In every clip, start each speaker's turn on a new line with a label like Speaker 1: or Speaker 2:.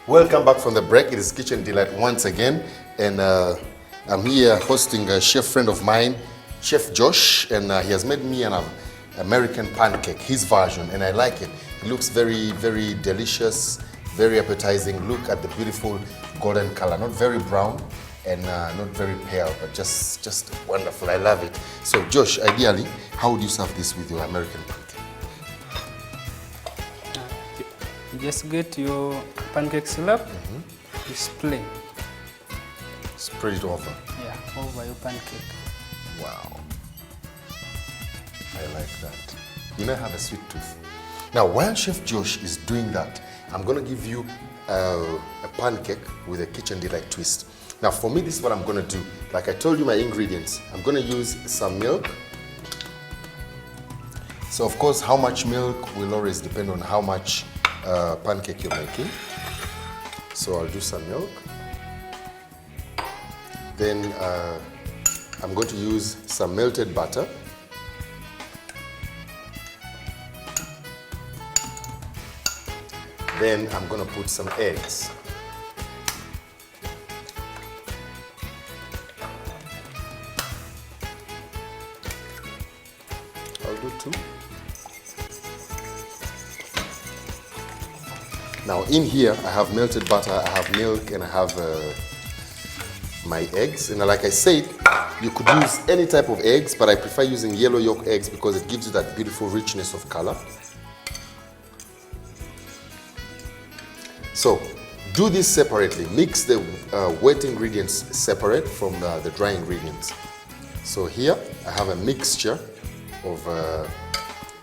Speaker 1: Welcome back from the break. It is Kitchen Delight once again, and I'm here hosting a chef friend of mine, Chef Josh, and he has made me an American pancake, his version, and I like it. It looks very, very delicious, very appetizing. Look at the beautiful golden color, not very brown and not very pale, but just wonderful. I love it. So Josh, ideally, how would you serve this with your American pancake?
Speaker 2: You just get your pancake syrup, you spread.
Speaker 1: Spread it over.
Speaker 2: Yeah, over your pancake.
Speaker 1: Wow. I like that. You know I have a sweet tooth. Now, while Chef Josh is doing that, I'm going to give you a pancake with a Kitchen Delight twist. Now, for me, this is what I'm going to do. Like I told you my ingredients, I'm going to use some milk. So, of course, how much milk will always depend on how much pancake you're making. So I'll do some milk. Then I'm going to use some melted butter. Then I'm going to put some eggs. I'll do 2. Now in here I have melted butter, I have milk, and I have my eggs. And like I said, you could use any type of eggs, but I prefer using yellow yolk eggs because it gives you that beautiful richness of color. So do this separately. Mix the wet ingredients separate from the dry ingredients. So here I have a mixture of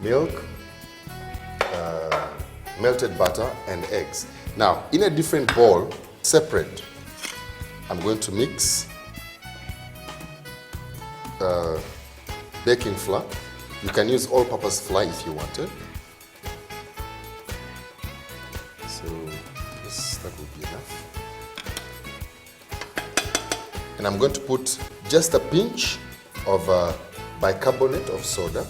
Speaker 1: milk, melted butter and eggs. Now, in a different bowl, separate, I'm going to mix baking flour. You can use all-purpose flour if you wanted. So, that will be enough. And I'm going to put just a pinch of bicarbonate of soda.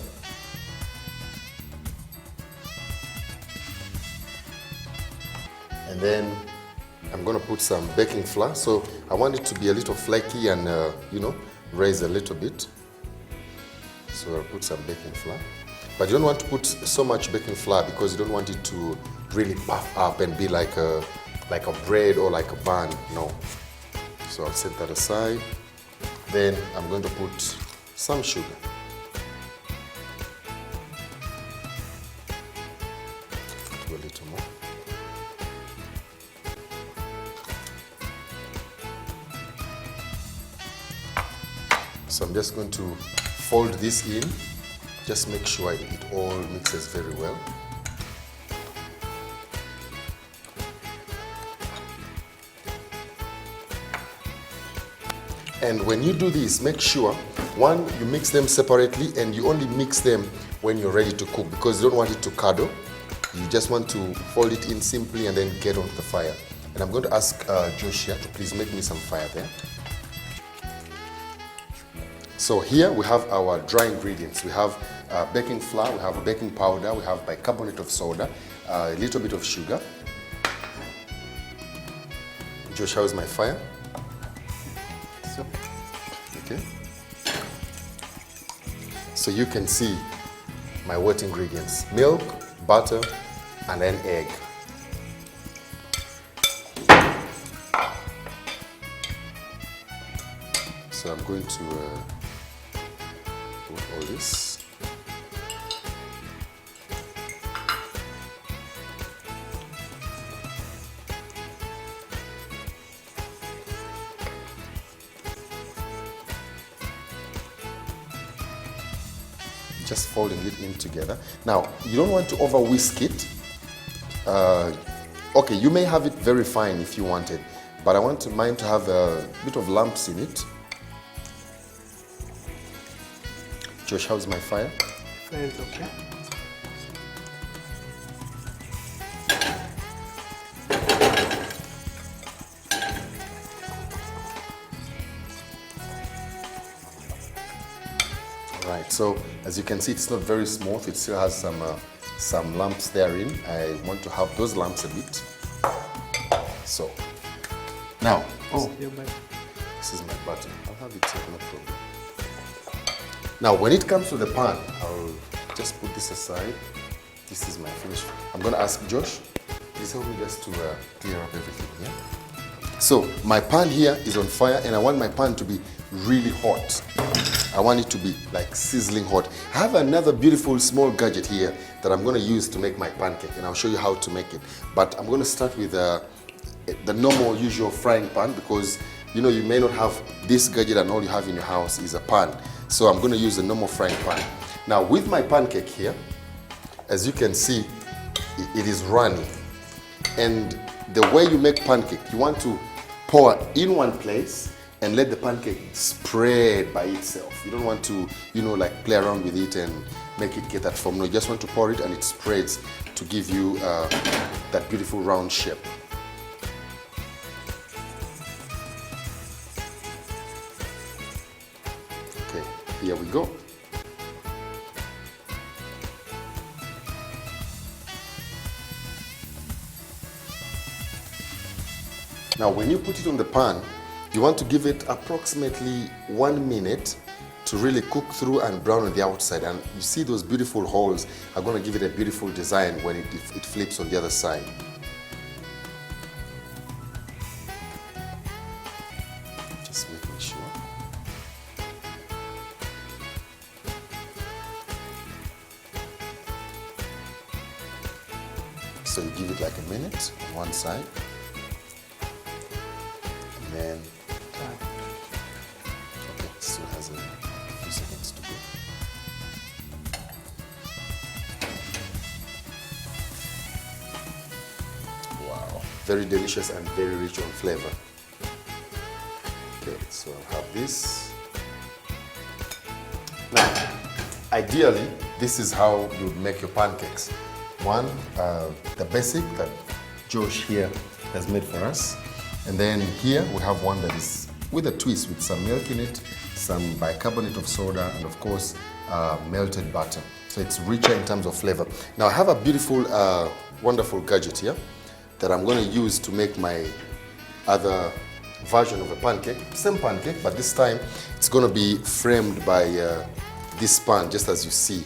Speaker 1: And then I'm going to put some baking flour. So I want it to be a little flaky and, raise a little bit. So I'll put some baking flour. But you don't want to put so much baking flour because you don't want it to really puff up and be like a bread or like a bun. No. So I'll set that aside. Then I'm going to put some sugar. Do a little more. So I'm just going to fold this in, just make sure it all mixes very well. And when you do this, make sure, one, you mix them separately and you only mix them when you're ready to cook because you don't want it to curdle. You just want to fold it in simply and then get onto the fire. And I'm going to ask Josh here to please make me some fire there. So here we have our dry ingredients. We have baking flour, we have baking powder, we have bicarbonate of soda, a little bit of sugar. Josh, how is my fire?
Speaker 2: So,
Speaker 1: okay. So you can see my wet ingredients: milk, butter, and then egg. So I'm going to put all this. Just folding it in together. Now, you don't want to over whisk it. Okay, you may have it very fine if you want it, but I want mine to have a bit of lumps in it. Josh, how's my fire?
Speaker 2: fire is okay.
Speaker 1: Right, so as you can see, it's not very smooth. It still has some lumps therein. I want to have those lumps a bit. So, now,
Speaker 2: Your butter.
Speaker 1: this is my butter. I'll have it here, no problem. Now, when it comes to the pan, I'll just put this aside. This is my finished. I'm gonna ask Josh, please help me just to clear up everything here. So, my pan here is on fire and I want my pan to be really hot. I want it to be like sizzling hot. I have another beautiful small gadget here that I'm gonna use to make my pancake and I'll show you how to make it. But I'm gonna start with the normal usual frying pan because you know you may not have this gadget and all you have in your house is a pan. So I'm gonna use the normal frying pan. Now with my pancake here, as you can see, it is runny. And the way you make pancake, you want to pour in one place and let the pancake spread by itself. You don't want to, you know, like play around with it and make it get that form. No, you just want to pour it and it spreads to give you that beautiful round shape. Okay, here we go. Now, when you put it on the pan, you want to give it approximately 1 minute to really cook through and brown on the outside. And you see those beautiful holes are going to give it a beautiful design when it flips on the other side. Just making sure. So you give it like a minute on one side. And okay, still has a few seconds to go. Wow, very delicious and very rich on flavor. Okay, so I'll have this. Now, ideally, this is how you would make your pancakes. One, the basic that Josh here has made for us. And then here we have one that is with a twist with some milk in it, some bicarbonate of soda, and of course, melted butter. So it's richer in terms of flavor. Now I have a beautiful, wonderful gadget here that I'm going to use to make my other version of a pancake. Same pancake, but this time it's going to be framed by this pan, just as you see.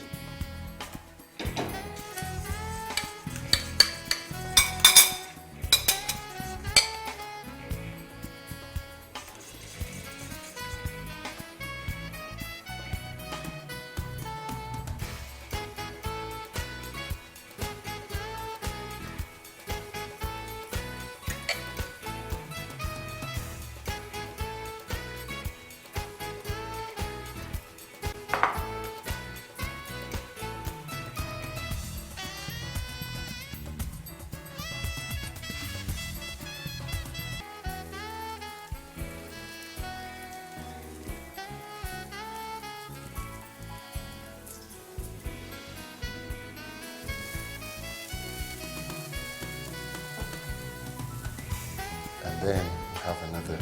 Speaker 1: And then we have another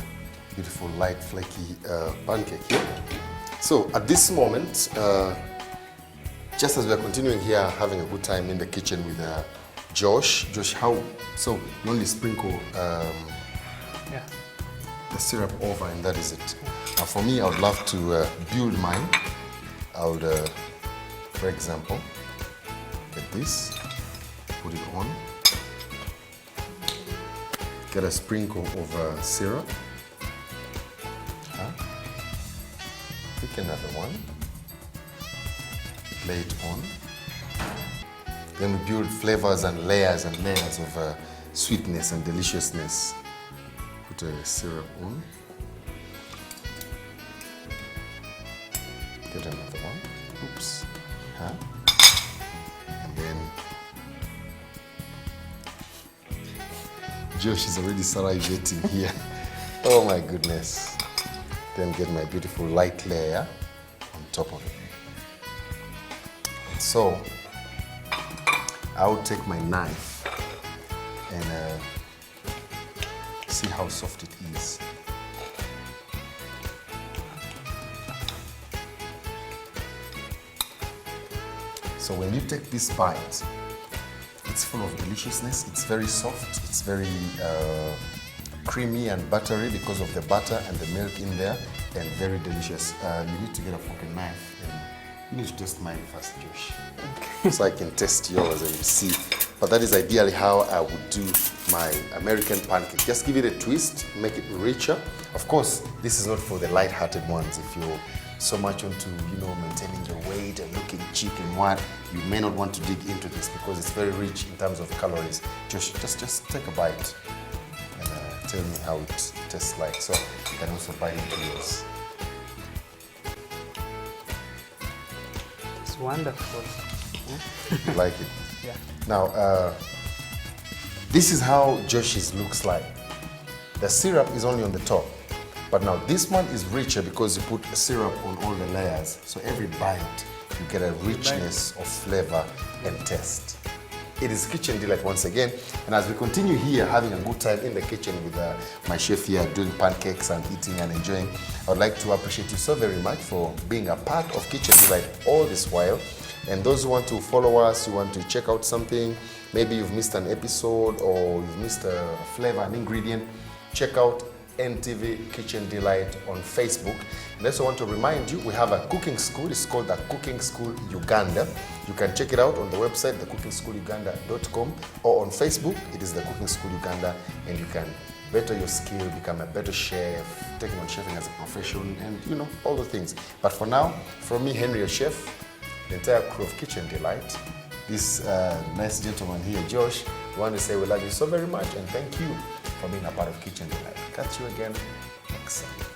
Speaker 1: beautiful light flaky pancake here. So at this moment, just as we are continuing here having a good time in the kitchen with Josh, how, so you only sprinkle
Speaker 2: Yeah.
Speaker 1: the syrup over and that is it. Now for me, I would love to build mine. I would, for example, get this, put it on, get a sprinkle of syrup, pick another one, lay it on, then we build flavors and layers of sweetness and deliciousness. Put a syrup on, get another one, oops, and then Josh is already salivating here. Oh my goodness. Then get my beautiful light layer on top of it. And so I will take my knife and see how soft it is. So when you take this bite, It's full of deliciousness. It's very soft. It's very creamy and buttery because of the butter and the milk in there, and very delicious. You need to get a fork and knife, and you need to taste mine first, Josh. Okay. So I can taste yours and see. But that is ideally how I would do my American pancake. Just give it a twist, make it richer. Of course, this is not for the light-hearted ones. If you're so much into, maintaining your weight and looking cheap and what, you may not want to dig into this because it's very rich in terms of calories. Just take a bite and tell me how it tastes like. So you can also bite into yours.
Speaker 2: It's wonderful.
Speaker 1: You like it?
Speaker 2: Yeah.
Speaker 1: Now, this is how Josh's looks like. The syrup is only on the top. But now this one is richer because you put syrup on all the layers. So every bite, you get a richness of flavor and taste. It is Kitchen Delight once again. And as we continue here, having a good time in the kitchen with my chef here doing pancakes and eating and enjoying, I would like to appreciate you so very much for being a part of Kitchen Delight all this while. And those who want to follow us, you want to check out something, maybe you've missed an episode or you've missed a flavor, an ingredient, check out NTV Kitchen Delight on Facebook. And I also want to remind you, we have a cooking school. It's called the Cooking School Uganda. You can check it out on the website, thecookingschooluganda.com, or on Facebook, it is the Cooking School Uganda, and you can better your skill, become a better chef, taking on chefing as a profession, and all the things. But for now, from me, Henry, your chef, the entire crew of Kitchen Delight, this nice gentleman here, Josh, we want to say we love you so very much and thank you for being a part of Kitchen Delight. Catch you again next time.